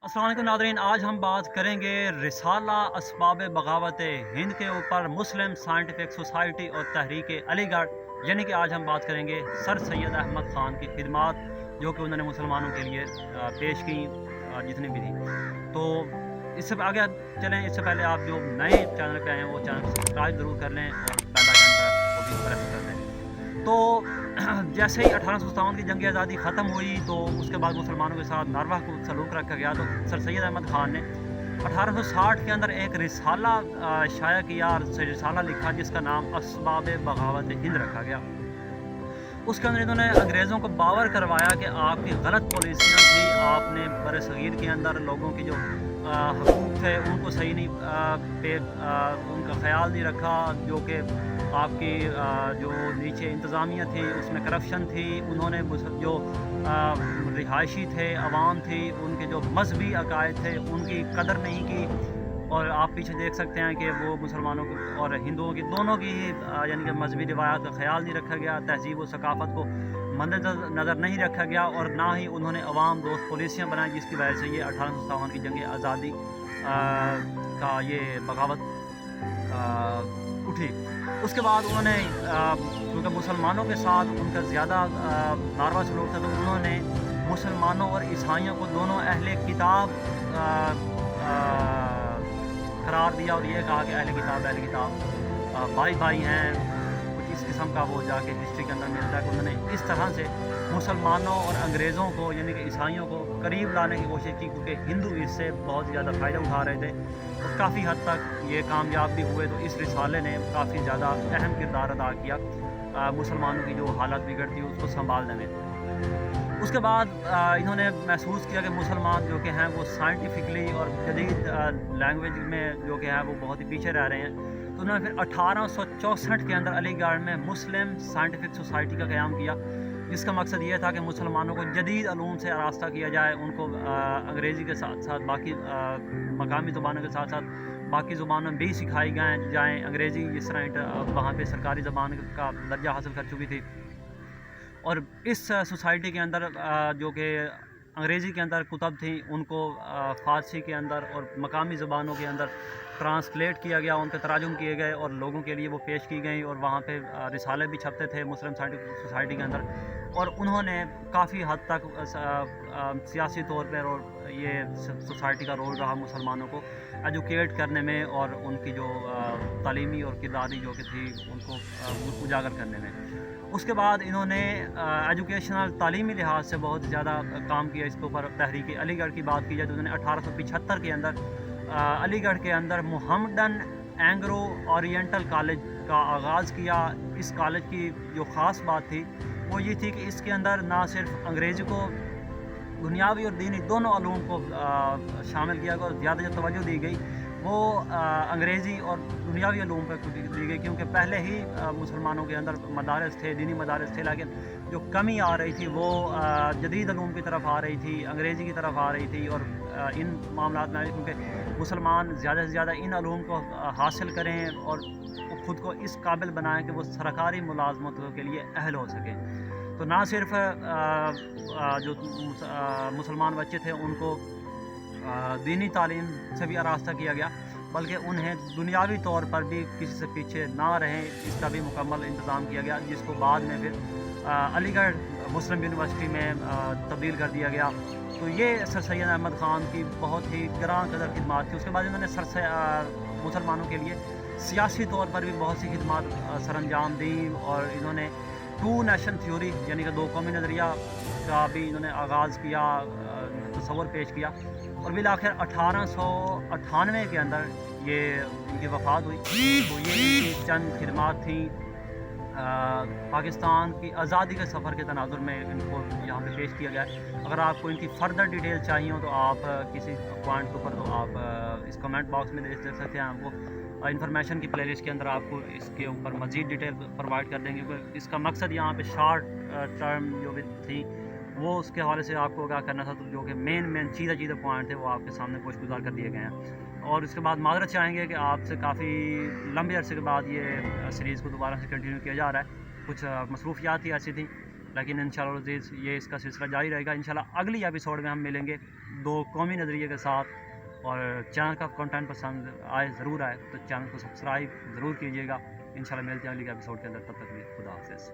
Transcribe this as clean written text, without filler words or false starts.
अस्सलाम वालेकुम नादरीन, आज हम बात करेंगे रिसाला असबाब बगावत हिंद के ऊपर मुस्लिम साइंटिफिक सोसाइटी और तहरीक अलीगढ़। यानी कि आज हम बात करेंगे सर सैयद अहमद ख़ान की खिदमात जो कि उन्होंने मुसलमानों के लिए पेश की, जितनी भी थी। तो इससे आगे चलें, इससे पहले आप जो नए चैनल पे आए हैं वो चैनल सब्सक्राइब ज़रूर कर लें और बेल आइकन को भी प्रेस कर लें। तो जैसे ही 1857 की जंग आज़ादी ख़त्म हुई तो उसके बाद मुसलमानों के साथ नारवा को सलूक रखा गया। तो सर सैयद अहमद ख़ान ने 1860 के अंदर एक रिसाला शाया किया, रिसाला लिखा जिसका नाम असबाब बगावत हिंद रखा गया। उसके अंदर इन्होंने अंग्रेज़ों को बावर करवाया कि आपकी गलत पॉलिसियाँ थी, आपने बरसगीर के अंदर लोगों की जो हकूक़ थे उनको सही नहीं उनका ख़्याल नहीं रखा, जो कि आपकी जो नीचे इंतज़ामिया थी उसमें करप्शन थी। उन्होंने जो रिहायशी थे, अवाम थी, उनके जो मजहबी अकायद थे उनकी कदर नहीं की। और आप पीछे देख सकते हैं कि वो मुसलमानों को और हिंदुओं की दोनों की यानी कि मजहबी रिवायात का ख्याल नहीं रखा गया, तहज़ीब और सकाफ़त को मद्देनज़र नहीं रखा गया, और ना ही उन्होंने अवाम दोस्त पॉलिसियाँ बनाई जिसकी वजह से ये 1857 की जंग आज़ादी का ये बगावत उठी। उसके बाद उन्होंने क्योंकि मुसलमानों के साथ उनका ज़्यादा नारवा सलूक था, तो उन्होंने मुसलमानों और ईसाइयों को दोनों अहले किताब करार दिया और ये कहा कि अहले किताब भाई भाई हैं। कुछ इस किस्म का वो जाके हिस्ट्री के अंदर मिलता है कि उन्होंने इस तरह से मुसलमानों और अंग्रेज़ों को यानी कि ईसाइयों को करीब लाने की कोशिश की, क्योंकि हिंदू इससे बहुत ज़्यादा फ़ायदा उठा रहे थे और काफ़ी हद तक ये कामयाब भी हुए। तो इस रिसाले ने काफ़ी ज़्यादा अहम किरदार अदा किया मुसलमानों की जो हालत बिगड़ती है उसको संभालने में। उसके बाद इन्होंने महसूस किया कि मुसलमान जो कि हैं वो साइंटिफिकली और जदीद लैंग्वेज में जो कि है वो बहुत ही पीछे रह रहे हैं। तो उन्होंने फिर 1864 के अंदर अलीगढ़ में मुस्लिम साइंटिफिक सोसाइटी का क़याम किया, जिसका मकसद ये था कि मुसलमानों को जदीद अलूम से आरास्ता किया जाए, उनको अंग्रेज़ी के साथ साथ बाकी मकामी ज़ुबानों के साथ साथ बाकी ज़ुबानों में भी सिखाई जाएँ। अंग्रेज़ी जिस तरह वहाँ पे सरकारी ज़बान का दर्जा हासिल कर चुकी थी, और इस सोसाइटी के अंदर जो कि अंग्रेज़ी के अंदर कुतब थी उनको फ़ारसी के अंदर और मकामी ज़बानों के अंदर ट्रांसलेट किया गया, उनके तराजुम किए गए और लोगों के लिए वो पेश की गई, और वहाँ पे रिसाले भी छपते थे मुस्लिम साइंटिफिक सोसाइटी के अंदर। और उन्होंने काफ़ी हद तक सियासी तौर पर और ये सोसाइटी का रोल रहा मुसलमानों को एजुकेट करने में और उनकी जो तालीमी और किरदारी जो कि थी उनको उजागर करने में। उसके बाद इन्होंने एजुकेशनल तालीमी लिहाज से बहुत ज़्यादा काम किया इसके ऊपर। तहरीक अलीगढ़ की बात की जाए तो उन्होंने 1875 के अंदर अलीगढ़ के अंदर मुहम्मदन एंग्लो ओरिएंटल कॉलेज का आगाज़ किया। इस कॉलेज की जो ख़ास बात थी वो ये थी कि इसके अंदर ना सिर्फ अंग्रेज़ी को दुनियावी और दीनी दोनों अलूम को शामिल किया गया और ज़्यादा जो तवज्जो दी गई वो अंग्रेज़ी और दुनियावी अलूम पर दी गई, क्योंकि पहले ही मुसलमानों के अंदर मदारस थे, दीनी मदारस थे, लेकिन जो कमी आ रही थी वो जदीद अलूम की तरफ आ रही थी, अंग्रेज़ी की तरफ आ रही थी। और इन मामलात में क्योंकि मुसलमान ज़्यादा से ज़्यादा इन अलूम को हासिल करें और ख़ुद को इस काबिल बनाएँ कि वो सरकारी मुलाज़मतों के लिए अहल हो सकें। तो ना सिर्फ जो मुसलमान बच्चे थे उनको दीनी तालीम से भी आरास्ता किया गया, बल्कि उन्हें दुनियावी तौर पर भी किसी से पीछे ना रहें इसका भी मुकम्मल इंतज़ाम किया गया, जिसको बाद में फिर अलीगढ़ मुस्लिम यूनिवर्सिटी में तब्दील कर दिया गया। तो ये सर सैयद अहमद ख़ान की बहुत ही ग्रां कदर खिदमात थी। उसके बाद इन्होंने मुसलमानों के लिए सियासी तौर पर भी बहुत सी खिदमात सरअंजाम दी, और इन्होंने टू नेशन थ्योरी यानी कि दो कौमी नज़रिया का भी इन्होंने आगाज़ किया, तस्वर पेश किया, और बिल आखिर 1898 के अंदर ये इनकी वफ़ात हुई। तो ये इनकी चंद खिदमात थी। पाकिस्तान की आज़ादी के सफ़र के तनाज़ुर में इनको यहाँ पे पेश किया गया है। अगर आपको इनकी फ़र्दर डिटेल चाहिए हो तो आप किसी पॉइंट के ऊपर तो आप इस कमेंट बॉक्स में देख सकते हैं। आपको इन्फॉर्मेशन की प्लेलिस्ट के अंदर आपको इसके ऊपर मज़ीद डिटेल प्रोवाइड कर देंगे, क्योंकि इसका मकसद यहाँ पे शॉर्ट टर्म जो भी थी वो उसके हवाले से आपको क्या करना था, तो जो कि मेन चीज़े पॉइंट थे वो आपके सामने कुछ गुजार कर दिए गए हैं। और उसके बाद माज़रत चाहेंगे कि आपसे काफ़ी लंबे अरसे के बाद ये सीरीज़ को दोबारा से कंटिन्यू किया जा रहा है। कुछ मसरूफ़ियात ही ऐसी थी, لیکن انشاءاللہ العزیز یہ اس کا سلسلہ جاری رہے گا. انشاءاللہ اگلی ایپیسوڈ میں ہم ملیں گے 2 قومی نظریے کے ساتھ. اور چینل کا کنٹینٹ پسند آئے ضرور آئے تو چینل کو سبسکرائب ضرور کیجیے گا. انشاءاللہ ملتے ہیں اگلی ایپیسوڈ کے اندر. تب تک کے لیے خدا حافظ.